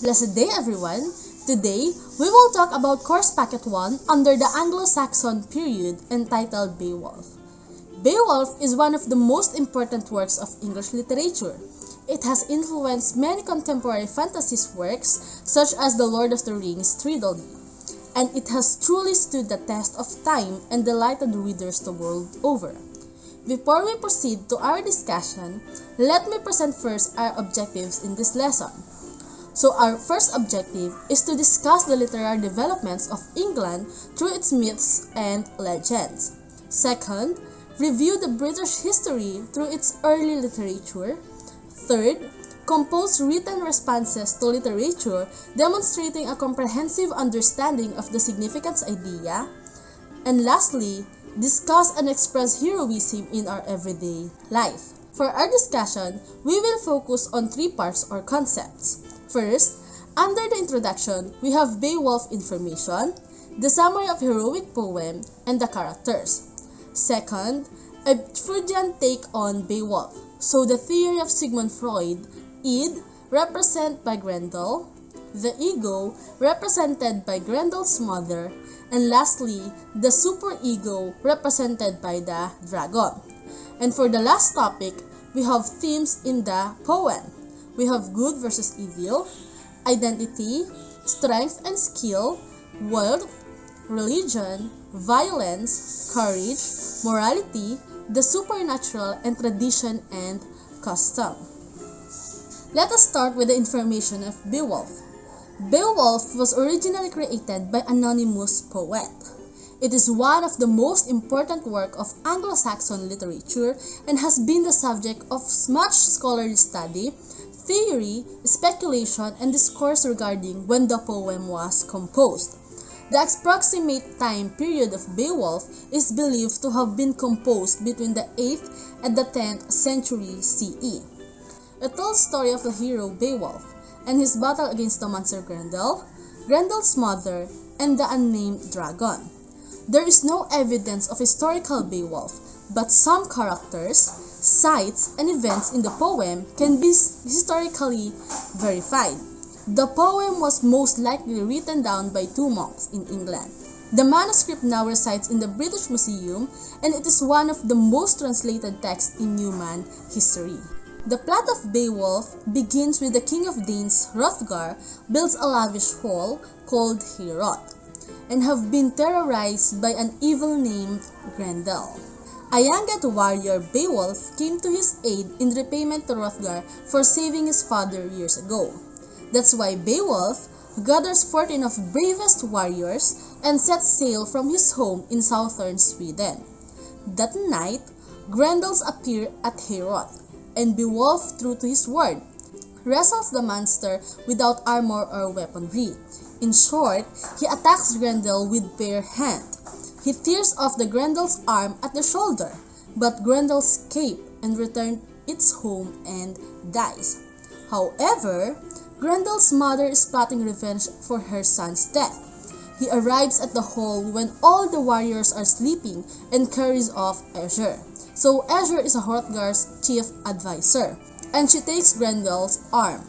Blessed day everyone! Today, we will talk about course packet 1 under the Anglo-Saxon period entitled Beowulf. Beowulf is one of the most important works of English literature. It has influenced many contemporary fantasy works such as The Lord of the Rings trilogy, and it has truly stood the test of time and delighted readers the world over. Before we proceed to our discussion, let me present first our objectives in this lesson. So our first objective is to discuss the literary developments of England through its myths and legends. Second, review the British history through its early literature. Third, compose written responses to literature demonstrating a comprehensive understanding of the significance idea. And lastly, discuss and express heroism in our everyday life. For our discussion, we will focus on 3 parts or concepts. First, under the introduction, we have Beowulf information, the summary of heroic poem, and the characters. Second, a Freudian take on Beowulf. So the theory of Sigmund Freud, id, represented by Grendel, the ego, represented by Grendel's mother, and lastly, the superego, represented by the dragon. And for the last topic, we have themes in the poem. We have good versus evil, identity, strength and skill, wealth, religion, violence, courage, morality, the supernatural, and tradition and custom. Let us start with the information of Beowulf. Beowulf was originally created by anonymous poet. It is one of the most important works of Anglo-Saxon literature and has been the subject of much scholarly study, theory, speculation, and discourse regarding when the poem was composed. The approximate time period of Beowulf is believed to have been composed between the 8th and the 10th century CE. It tells the story of the hero Beowulf and his battle against the monster Grendel, Grendel's mother, and the unnamed dragon. There is no evidence of historical Beowulf, but some characters, sites, and events in the poem can be historically verified. The poem was most likely written down by 2 monks in England. The manuscript now resides in the British Museum, and it is one of the most translated texts in human history. The plot of Beowulf begins with the king of Danes, Hrothgar, builds a lavish hall called Heorot, and have been terrorized by an evil named Grendel. A young warrior, Beowulf, came to his aid in repayment to Hrothgar for saving his father years ago. That's why Beowulf gathers 14 of bravest warriors and sets sail from his home in southern Sweden. That night, Grendel appears at Heorot, and Beowulf, true to his word, wrestles the monster without armor or weaponry. In short, he attacks Grendel with bare hand. He tears off the Grendel's arm at the shoulder, but Grendel escapes and returns its home and dies. However, Grendel's mother is plotting revenge for her son's death. He arrives at the hall when all the warriors are sleeping and carries off Æsir. So Æsir is Hrothgar's chief advisor, and she takes Grendel's arm.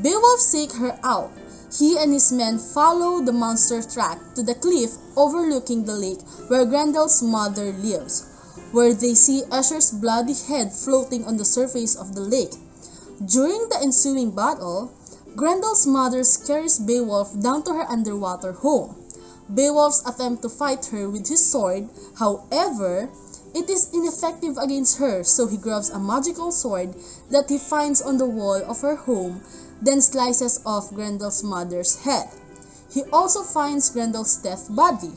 Beowulf seeks her out. He and his men follow the monster track to the cliff overlooking the lake where Grendel's mother lives, where they see Æsir's bloody head floating on the surface of the lake. During the ensuing battle, Grendel's mother carries Beowulf down to her underwater home. Beowulf's attempt to fight her with his sword, however, it is ineffective against her, so he grabs a magical sword that he finds on the wall of her home, then slices off Grendel's mother's head. He also finds Grendel's dead body.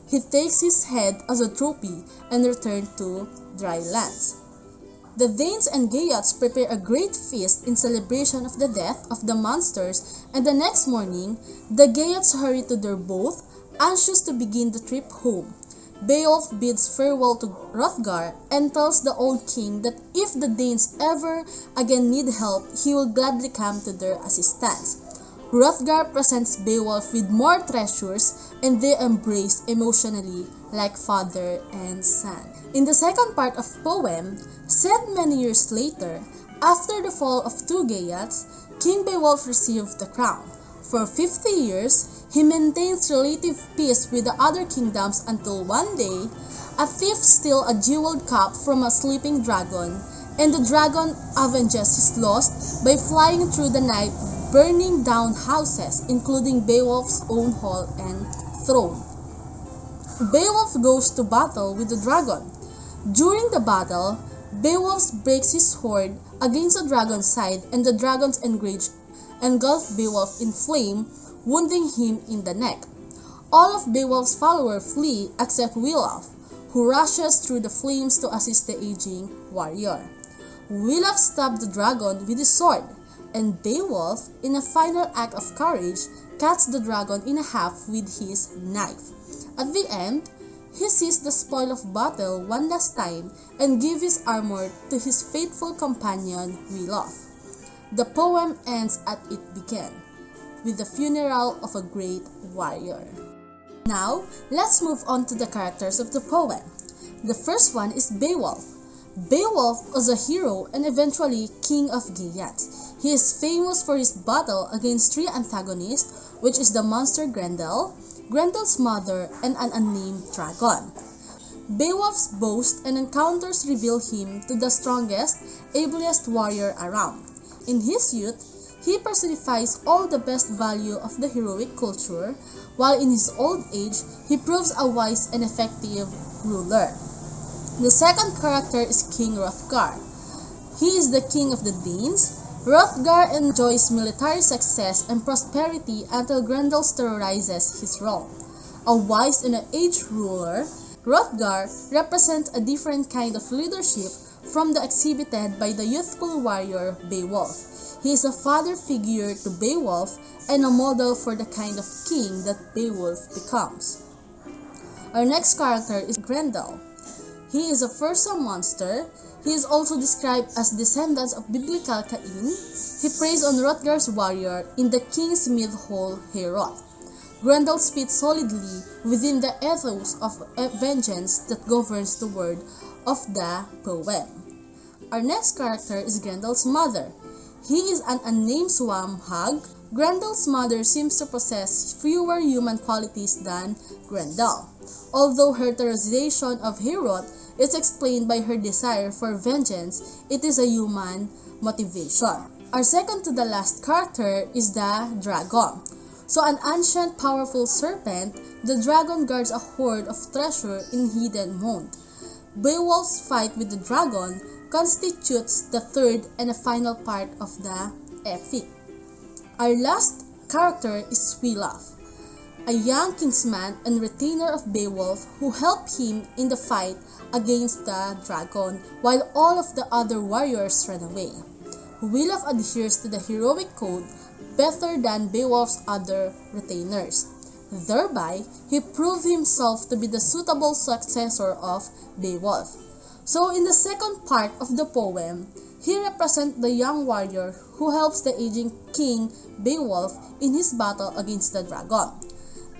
He takes his head as a trophy and returns to dry lands. The Danes and Geats prepare a great feast in celebration of the death of the monsters, and the next morning, the Geats hurry to their boat, anxious to begin the trip home. Beowulf bids farewell to Hrothgar and tells the old king that if the Danes ever again need help, he will gladly come to their assistance. Hrothgar presents Beowulf with more treasures, and they embrace emotionally like father and son. In the second part of poem, set many years later, after the fall of 2 Geats, King Beowulf received the crown. For 50 years, he maintains relative peace with the other kingdoms until one day, a thief steals a jeweled cup from a sleeping dragon, and the dragon avenges his loss by flying through the night, burning down houses, including Beowulf's own hall and throne. Beowulf goes to battle with the dragon. During the battle, Beowulf breaks his sword against the dragon's side, and the dragon's engulf Beowulf in flame, wounding him in the neck. All of Beowulf's followers flee except Beowulf, who rushes through the flames to assist the aging warrior. Beowulf stabs the dragon with his sword, and Beowulf, in a final act of courage, cuts the dragon in half with his knife. At the end, he sees the spoil of battle one last time and gives his armor to his faithful companion Beowulf. The poem ends as it began, with the funeral of a great warrior. Now, let's move on to the characters of the poem. The first one is Beowulf. Beowulf was a hero and eventually king of Gilead. He is famous for his battle against three antagonists, which is the monster Grendel, Grendel's mother, and an unnamed dragon. Beowulf's boast and encounters reveal him to the strongest, ablest warrior around. In his youth, he personifies all the best value of the heroic culture, while in his old age, he proves a wise and effective ruler. The second character is King Hrothgar. He is the king of the Danes. Hrothgar enjoys military success and prosperity until Grendel terrorizes his realm. A wise and aged ruler, Hrothgar represents a different kind of leadership from the exhibited by the youthful warrior Beowulf. He is a father figure to Beowulf and a model for the kind of king that Beowulf becomes. Our next character is Grendel. He is a fearsome monster. He is also described as descendants of biblical Cain. He preys on Hrothgar's warrior in the king's mid-hole Heorot. Grendel spits solidly within the ethos of vengeance that governs the word of the poem. Our next character is Grendel's mother. He is an unnamed swamp hag. Grendel's mother seems to possess fewer human qualities than Grendel, although her terrorization of Heorot is explained by her desire for vengeance. It is a human motivation. Our second to the last character is the dragon. So an ancient powerful serpent, the dragon guards a hoard of treasure in hidden mound. Beowulf's fight with the dragon constitutes the third and the final part of the epic. Our last character is Beowulf, a young kinsman and retainer of Beowulf who helped him in the fight against the dragon while all of the other warriors ran away. Beowulf adheres to the heroic code better than Beowulf's other retainers. Thereby, he proved himself to be the suitable successor of Beowulf. So in the second part of the poem, he represents the young warrior who helps the aging king Beowulf in his battle against the dragon,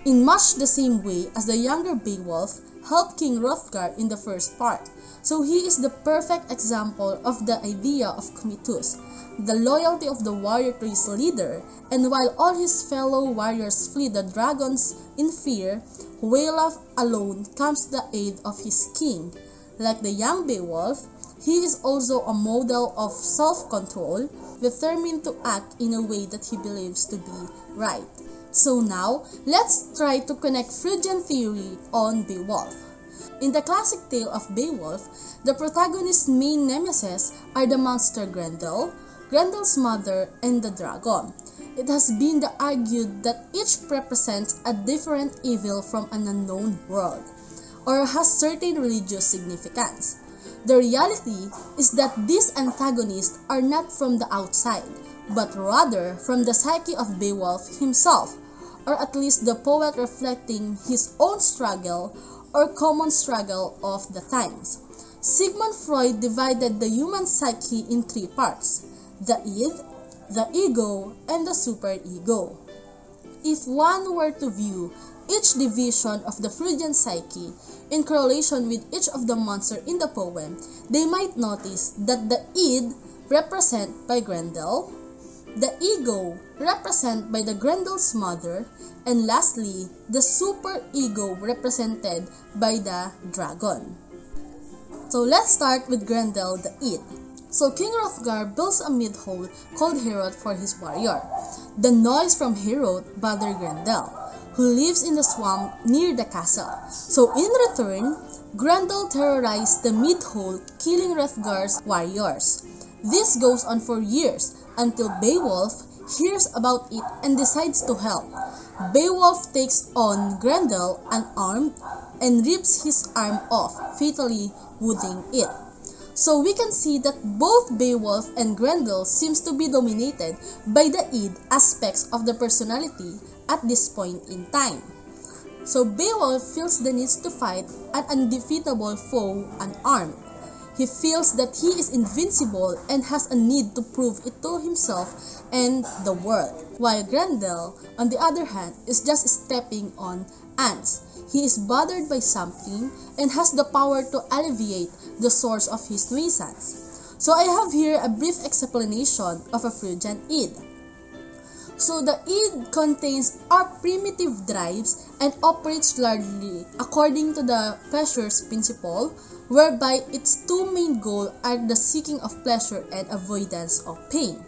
in much the same way as the younger Beowulf helped King Hrothgar in the first part. So he is the perfect example of the idea of comitus, the loyalty of the warrior to his leader, and while all his fellow warriors flee the dragons in fear, Beowulf alone comes to the aid of his king. Like the young Beowulf, he is also a model of self-control, determined to act in a way that he believes to be right. So now, let's try to connect Freudian theory on Beowulf. In the classic tale of Beowulf, the protagonist's main nemesis are the monster Grendel, Grendel's mother, and the dragon. It has been argued that each represents a different evil from an unknown world, or has certain religious significance. The reality is that these antagonists are not from the outside, but rather from the psyche of Beowulf himself, or at least the poet reflecting his own struggle or common struggle of the times. Sigmund Freud divided the human psyche in three parts: the id, the ego, and the superego. If one were to view each division of the Freudian psyche in correlation with each of the monsters in the poem, they might notice that the id represented by Grendel, the ego represented by the Grendel's mother, and lastly, the super-ego represented by the dragon. So let's start with Grendel the Id. So King Hrothgar builds a mid-hole called Heorot for his warrior. The noise from Heorot bothered Grendel, who lives in the swamp near the castle. So in return, Grendel terrorized the mid-hole, killing Hrothgar's warriors. This goes on for years until Beowulf hears about it and decides to help. Beowulf takes on Grendel unarmed and rips his arm off, fatally wounding it. So we can see that both Beowulf and Grendel seems to be dominated by the id aspects of the personality at this point in time. So Beowulf feels the need to fight an undefeatable foe unarmed. He feels that he is invincible and has a need to prove it to himself and the world, while Grendel, on the other hand, is just stepping on ants. He is bothered by something and has the power to alleviate the source of his nuisance. So I have here a brief explanation of a Freudian id. So the id contains our primitive drives and operates largely according to the pleasures principle, whereby its two main goals are the seeking of pleasure and avoidance of pain.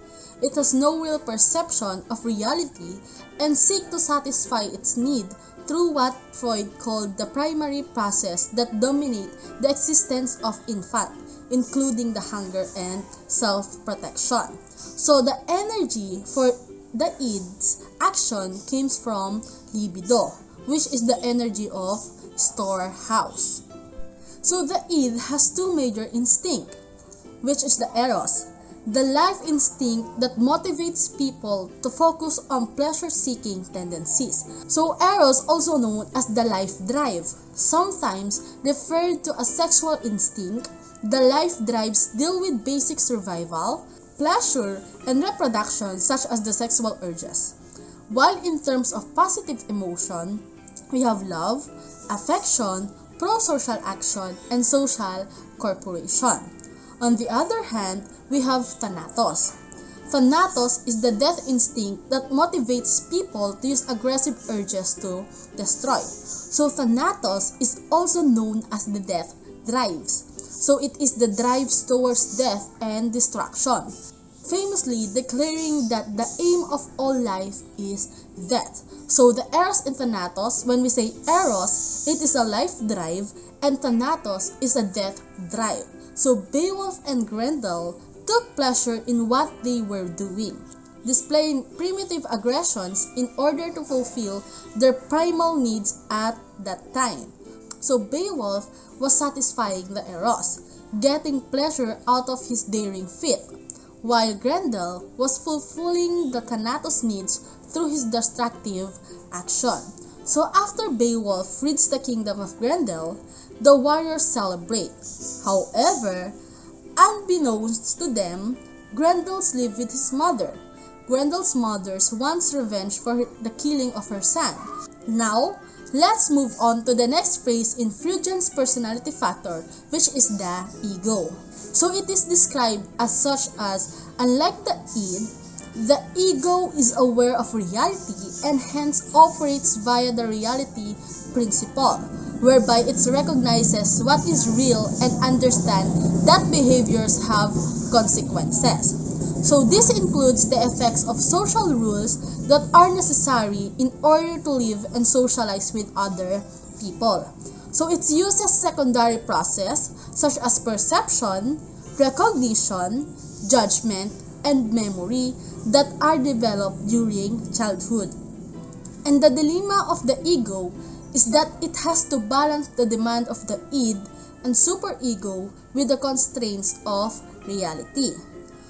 It has no real perception of reality and seeks to satisfy its need through what Freud called the primary process that dominate the existence of infant, including the hunger and self-protection. So the energy for the id's action comes from libido, which is the energy of storehouse. So the id has two major instincts, which is the eros, the life instinct that motivates people to focus on pleasure-seeking tendencies. So eros, also known as the life drive, sometimes referred to as sexual instinct. The life drives deal with basic survival, pleasure, and reproduction, such as the sexual urges. While in terms of positive emotion, we have love, affection, pro-social action, and social corporation. On the other hand, we have thanatos. Thanatos is the death instinct that motivates people to use aggressive urges to destroy. So thanatos is also known as the death drives. So it is the drives towards death and destruction, famously declaring that the aim of all life is death. So the eros and thanatos, when we say eros, it is a life drive, and thanatos is a death drive. So Beowulf and Grendel took pleasure in what they were doing, displaying primitive aggressions in order to fulfill their primal needs at that time. So Beowulf was satisfying the eros, getting pleasure out of his daring feat, while Grendel was fulfilling the thanatos needs through his destructive action. So after Beowulf rids the kingdom of Grendel, the warriors celebrate. However, unbeknownst to them, Grendel lives with his mother. Grendel's mother wants revenge for the killing of her son. Now, let's move on to the next phase in Freudian's personality factor, which is the ego. So it is described as such as, unlike the id, the ego is aware of reality and hence operates via the reality principle, whereby it recognizes what is real and understands that behaviors have consequences. So this includes the effects of social rules that are necessary in order to live and socialize with other people. So it uses secondary process such as perception, recognition, judgment, and memory that are developed during childhood. And the dilemma of the ego is that it has to balance the demand of the id and superego with the constraints of reality.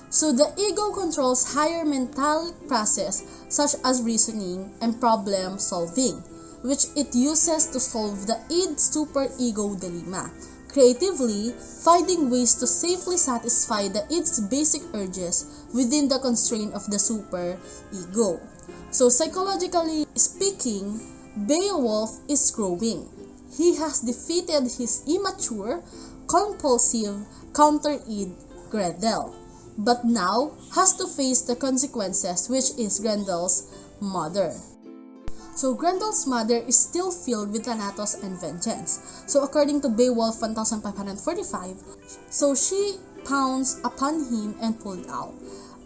So the ego controls higher mental process such as reasoning and problem solving, which it uses to solve the id superego dilemma, creatively finding ways to safely satisfy the id's basic urges within the constraint of the superego. So psychologically speaking, Beowulf is growing. He has defeated his immature, compulsive counter-id Grendel. but now has to face the consequences, which is Grendel's mother. So Grendel's mother is still filled with thanatos and vengeance. So according to Beowulf 1545, so she pounced upon him and pulled out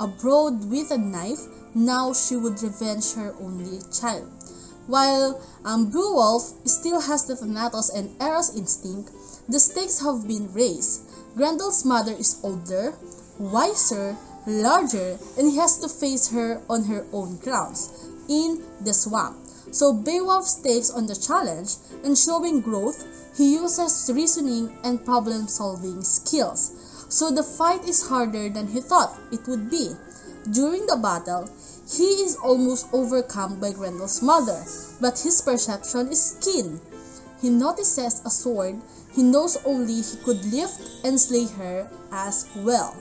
a broad-wielded knife. Now she would revenge her only child. While Beowulf still has the thanatos and eros instinct, the stakes have been raised. Grendel's mother is older, wiser, larger, and he has to face her on her own grounds, in the swamp. So Beowulf takes on the challenge, and showing growth, he uses reasoning and problem-solving skills. So the fight is harder than he thought it would be. During the battle, he is almost overcome by Grendel's mother, but his perception is keen. He notices a sword he knows only he could lift and slay her as well.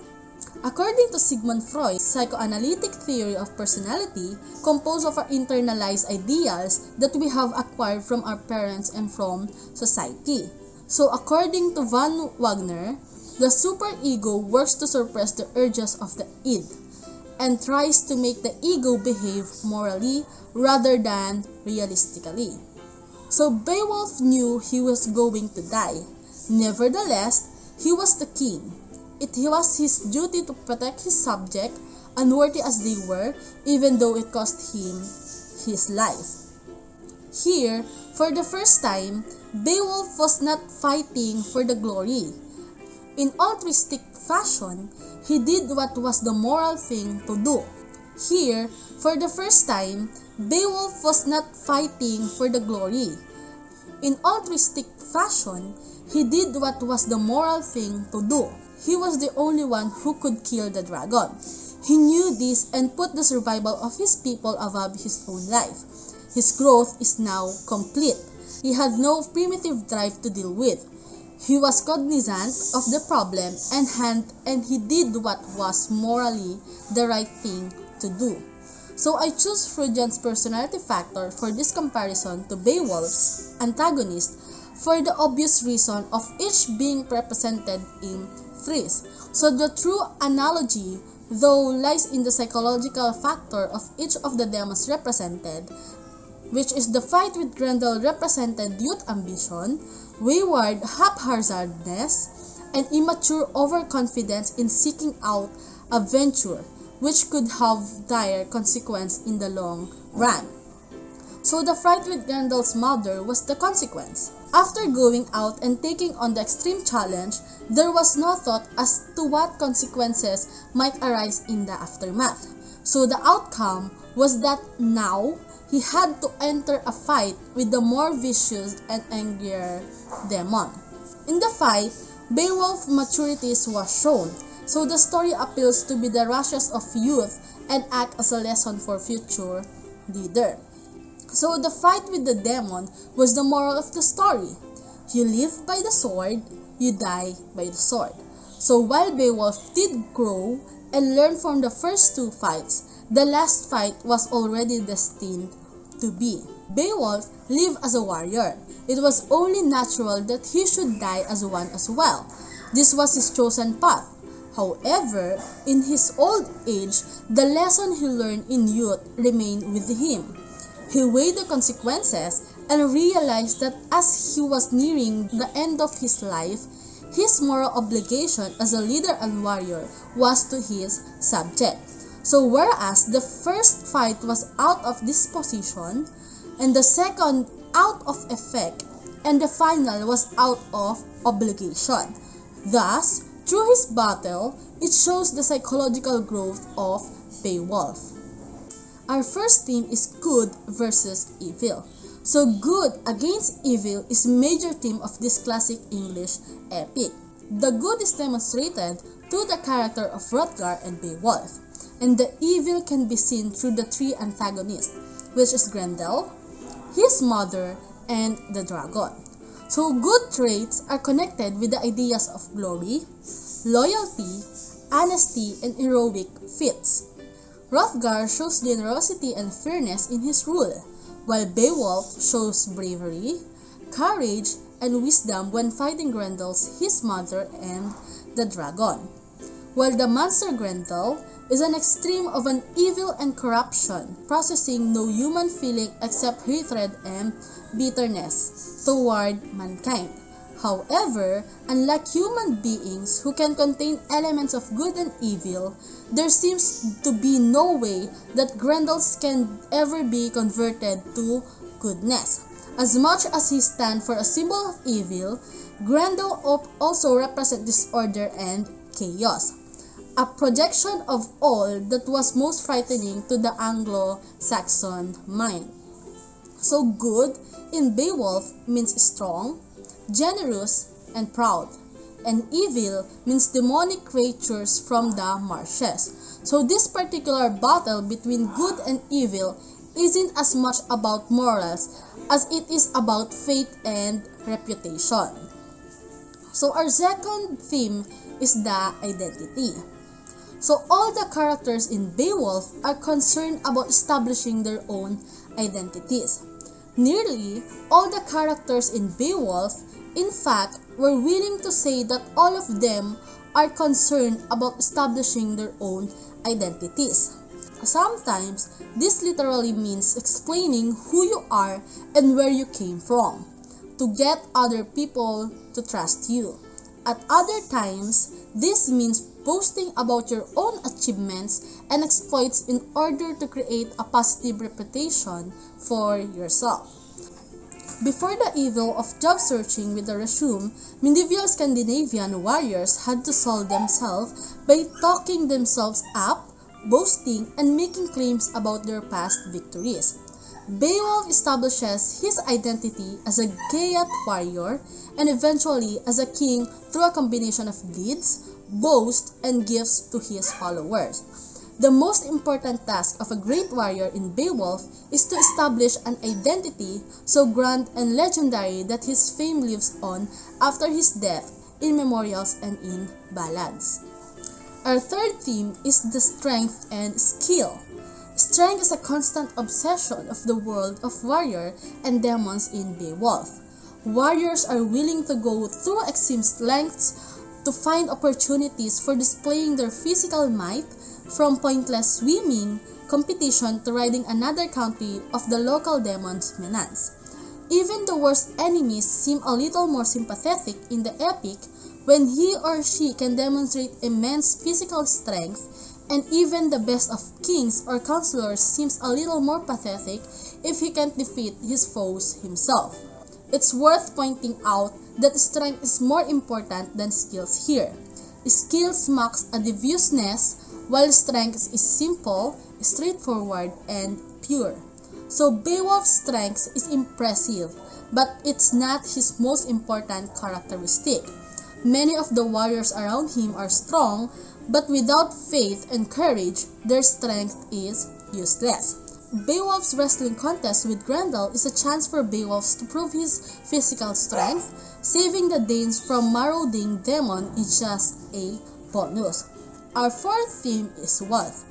According to Sigmund Freud's psychoanalytic theory of personality, composed of our internalized ideals that we have acquired from our parents and from society. So according to von Wagner, the superego works to suppress the urges of the id and tries to make the ego behave morally rather than realistically. So Beowulf knew he was going to die. Nevertheless, he was the king. It was his duty to protect his subject, unworthy as they were, even though it cost him his life. Here, for the first time, Beowulf was not fighting for the glory. In altruistic fashion, he did what was the moral thing to do. Here, for the first time, Beowulf was not fighting for the glory. In altruistic fashion, he did what was the moral thing to do. He was the only one who could kill the dragon. He knew this and put the survival of his people above his own life. His growth is now complete. He had no primitive drive to deal with. He was cognizant of the problem and he did what was morally the right thing to do. So I choose Freudian's personality factor for this comparison to Beowulf's antagonist for the obvious reason of each being represented in threes. So the true analogy, though, lies in the psychological factor of each of the demons represented, which is the fight with Grendel represented youth ambition, wayward haphazardness, and immature overconfidence in seeking out a venture, which could have dire consequence in the long run. So the fight with Grendel's mother was the consequence. After going out and taking on the extreme challenge, there was no thought as to what consequences might arise in the aftermath. So the outcome was that now he had to enter a fight with the more vicious and angrier demon. In the fight, Beowulf's maturity was shown, so the story appeals to be the rushes of youth and act as a lesson for future leader. So the fight with the demon was the moral of the story. You live by the sword, you die by the sword. So while Beowulf did grow and learn from the first two fights, the last fight was already destined to be. Beowulf lived as a warrior. It was only natural that he should die as one as well. This was his chosen path. However, in his old age, the lesson he learned in youth remained with him. He weighed the consequences and realized that as he was nearing the end of his life, his moral obligation as a leader and warrior was to his subject. So whereas the first fight was out of disposition, and the second out of effect, and the final was out of obligation. Thus, through his battle, it shows the psychological growth of Beowulf. Our first theme is good versus evil. So good against evil is a major theme of this classic English epic. The good is demonstrated through the character of Hrothgar and Beowulf, and the evil can be seen through the three antagonists, which is Grendel, his mother, and the dragon. So good traits are connected with the ideas of glory, loyalty, honesty, and heroic feats. Hrothgar shows generosity and fairness in his rule, while Beowulf shows bravery, courage, and wisdom when fighting Grendel's his mother and the dragon. while the monster Grendel is an extreme of an evil and corruption, possessing no human feeling except hatred and bitterness toward mankind. However, unlike human beings who can contain elements of good and evil, there seems to be no way that Grendels can ever be converted to goodness. As much as he stands for a symbol of evil, Grendel also represents disorder and chaos, a projection of all that was most frightening to the Anglo-Saxon mind. So good in Beowulf means strong, generous, and proud, and evil means demonic creatures from the marshes. So this particular battle between good and evil isn't as much about morals as it is about fate and reputation. So our second theme is the identity. So all the characters in Beowulf are concerned about establishing their own identities. Nearly all the characters in Beowulf, in fact, were willing to say that all of them are concerned about establishing their own identities. Sometimes, this literally means explaining who you are and where you came from, to get other people to trust you. At other times, this means boasting about your own achievements and exploits in order to create a positive reputation for yourself. Before the evil of job searching with the resume, medieval Scandinavian warriors had to sell themselves by talking themselves up, boasting, and making claims about their past victories. Beowulf establishes his identity as a Geat warrior and eventually as a king through a combination of deeds, boast, and gifts to his followers. The most important task of a great warrior in Beowulf is to establish an identity so grand and legendary that his fame lives on after his death in memorials and in ballads. Our third theme is the strength and skill. Strength is a constant obsession of the world of warrior and demons in Beowulf. Warriors are willing to go through extreme lengths to find opportunities for displaying their physical might, from pointless swimming competition to riding another country of the local demon's menace. Even the worst enemies seem a little more sympathetic in the epic when he or she can demonstrate immense physical strength, and even the best of kings or counselors seems a little more pathetic if he can't defeat his foes himself. It's worth pointing out that strength is more important than skills here. Skills marks a deviousness, while strength is simple, straightforward, and pure. So Beowulf's strength is impressive, but it's not his most important characteristic. Many of the warriors around him are strong, but without faith and courage, their strength is useless. Beowulf's wrestling contest with Grendel is a chance for Beowulf to prove his physical strength. Saving the Danes from marauding demon is just a bonus. Our fourth theme is wealth.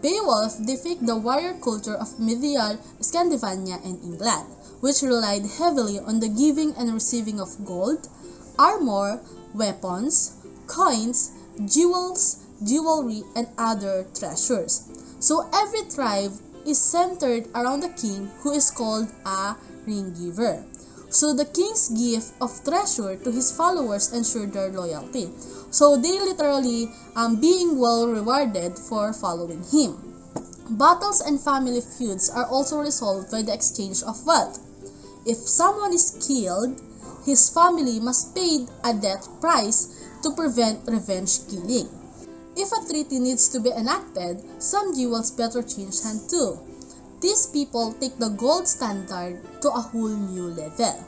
Beowulf depicts the warrior culture of medieval Scandinavia and England, which relied heavily on the giving and receiving of gold, armor, weapons, coins, jewels, jewelry, and other treasures. So every tribe is centered around the king, who is called a ring giver. So the king's gift of treasure to his followers ensured their loyalty. So they literally being well rewarded for following him. Battles and family feuds are also resolved by the exchange of wealth. If someone is killed, his family must pay a death price to prevent revenge killing. If a treaty needs to be enacted, some duels better change hand too. These people take the gold standard to a whole new level.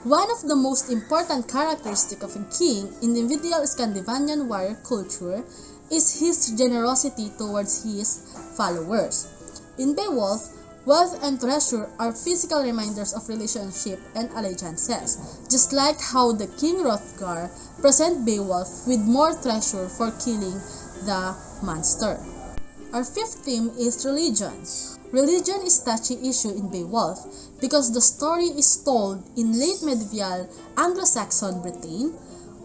One of the most important characteristics of a king in the medieval Scandinavian warrior culture is his generosity towards his followers. In Beowulf, wealth and treasure are physical reminders of relationship and allegiances, just like how the King Hrothgar present Beowulf with more treasure for killing the monster. Our fifth theme is religion. Religion is a touchy issue in Beowulf because the story is told in late medieval Anglo-Saxon Britain,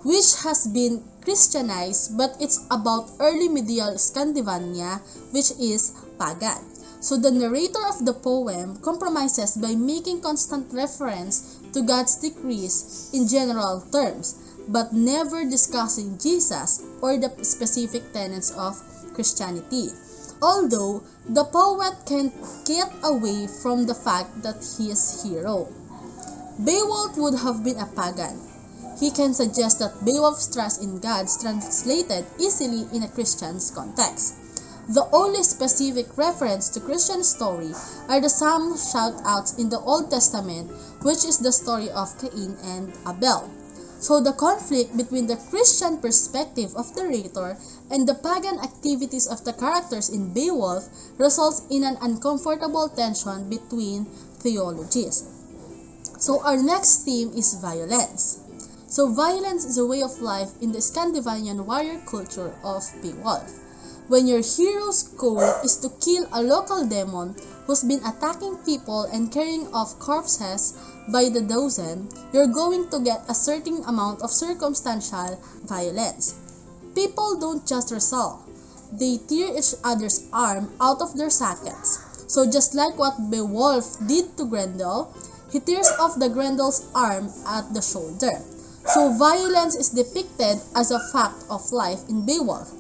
which has been Christianized, but it's about early medieval Scandinavia, which is pagan. So the narrator of the poem compromises by making constant reference to God's decrees in general terms, but never discussing Jesus or the specific tenets of Christianity. Although the poet can't get away from the fact that he is hero. Beowulf would have been a pagan. He can suggest that Beowulf's trust in God translated easily in a Christian's context. The only specific reference to Christian story are the some shout-outs in the Old Testament, which is the story of Cain and Abel. So the conflict between the Christian perspective of the narrator and the pagan activities of the characters in Beowulf results in an uncomfortable tension between theologies. So our next theme is violence. So violence is a way of life in the Scandinavian warrior culture of Beowulf. When your hero's goal is to kill a local demon who's been attacking people and carrying off corpses by the dozen, you're going to get a certain amount of circumstantial violence. People don't just wrestle, they tear each other's arm out of their sockets. So just like what Beowulf did to Grendel, he tears off the Grendel's arm at the shoulder. So violence is depicted as a fact of life in Beowulf,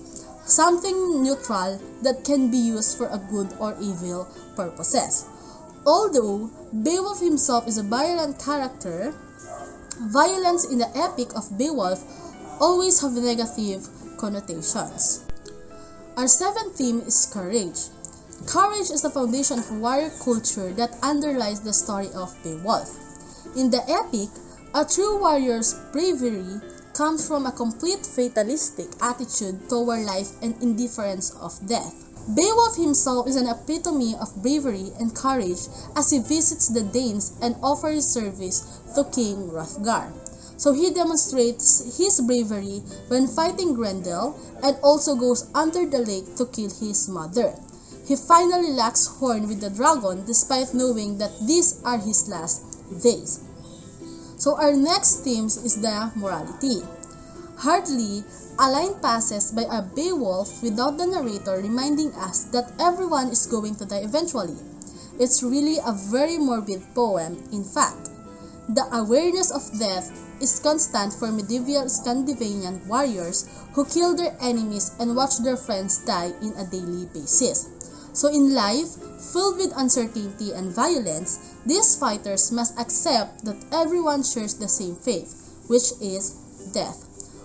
something neutral that can be used for a good or evil purposes. Although Beowulf himself is a violent character, violence in the epic of Beowulf always have negative connotations. Our seventh theme is courage. Courage is the foundation of warrior culture that underlies the story of Beowulf. In the epic, a true warrior's bravery comes from a complete fatalistic attitude toward life and indifference of death. Beowulf himself is an epitome of bravery and courage as he visits the Danes and offers service to King Hrothgar. So he demonstrates his bravery when fighting Grendel and also goes under the lake to kill his mother. He finally locks horn with the dragon despite knowing that these are his last days. So our next theme is the morality. Hardly a line passes by a Beowulf without the narrator reminding us that everyone is going to die eventually. It's really a very morbid poem, in fact. The awareness of death is constant for medieval Scandinavian warriors who kill their enemies and watch their friends die in a daily basis. So in life, filled with uncertainty and violence, these fighters must accept that everyone shares the same fate, which is death.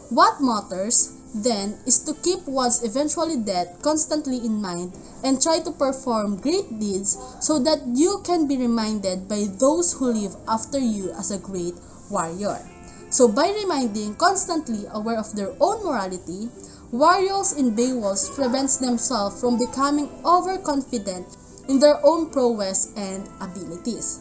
What matters, then, is to keep one's eventually death constantly in mind and try to perform great deeds so that you can be reminded by those who live after you as a great warrior. So by reminding constantly aware of their own morality, warriors in Beowulf prevents themselves from becoming overconfident in their own prowess and abilities.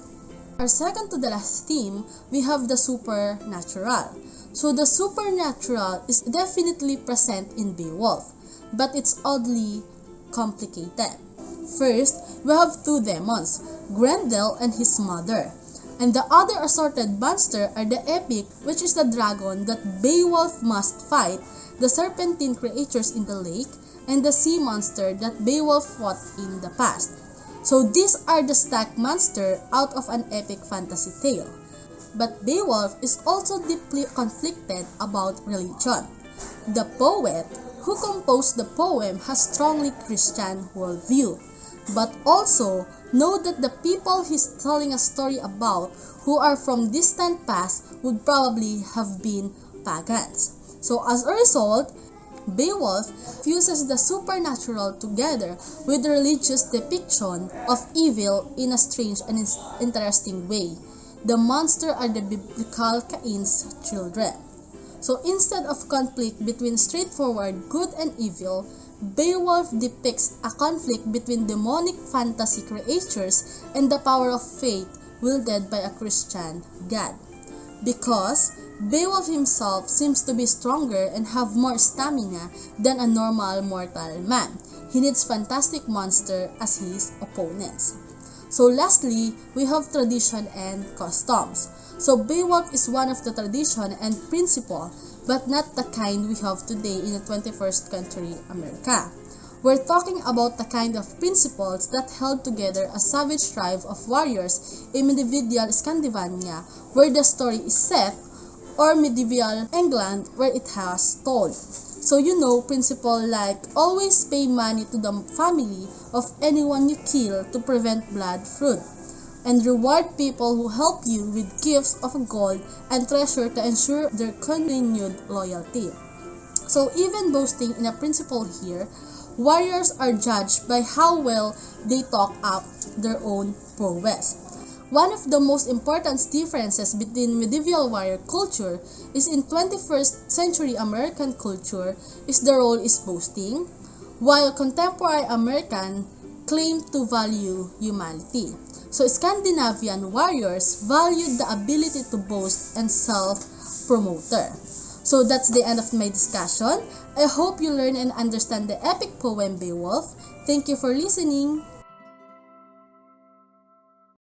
Our second to the last theme, we have the supernatural. So the supernatural is definitely present in Beowulf, but it's oddly complicated. First, we have two demons, Grendel and his mother. And the other assorted monster are the epic, which is the dragon that Beowulf must fight, the serpentine creatures in the lake, and the sea monster that Beowulf fought in the past. So these are the stacked monster out of an epic fantasy tale. But Beowulf is also deeply conflicted about religion. The poet who composed the poem has strongly Christian worldview, but also know that the people he's telling a story about who are from distant past would probably have been pagans. So as a result, Beowulf fuses the supernatural together with the religious depiction of evil in a strange and interesting way. The monster are the biblical Cain's children. So instead of conflict between straightforward good and evil, Beowulf depicts a conflict between demonic fantasy creatures and the power of faith wielded by a Christian God. Because Beowulf himself seems to be stronger and have more stamina than a normal mortal man, he needs fantastic monster as his opponents. So lastly, we have tradition and customs. So Beowulf is one of the tradition and principle but not the kind we have today in the 21st century America. We're talking about the kind of principles that held together a savage tribe of warriors in medieval Scandinavia, where the story is set, or medieval England, where it has told. So principle like always pay money to the family of anyone you kill to prevent blood feud, and reward people who help you with gifts of gold and treasure to ensure their continued loyalty. So even boasting in a principle here, warriors are judged by how well they talk up their own prowess. One of the most important differences between medieval warrior culture is in 21st century American culture is the role is boasting, while contemporary American claim to value humanity. So Scandinavian warriors valued the ability to boast and self-promoter. So that's the end of my discussion. I hope you learn and understand the epic poem Beowulf. Thank you for listening.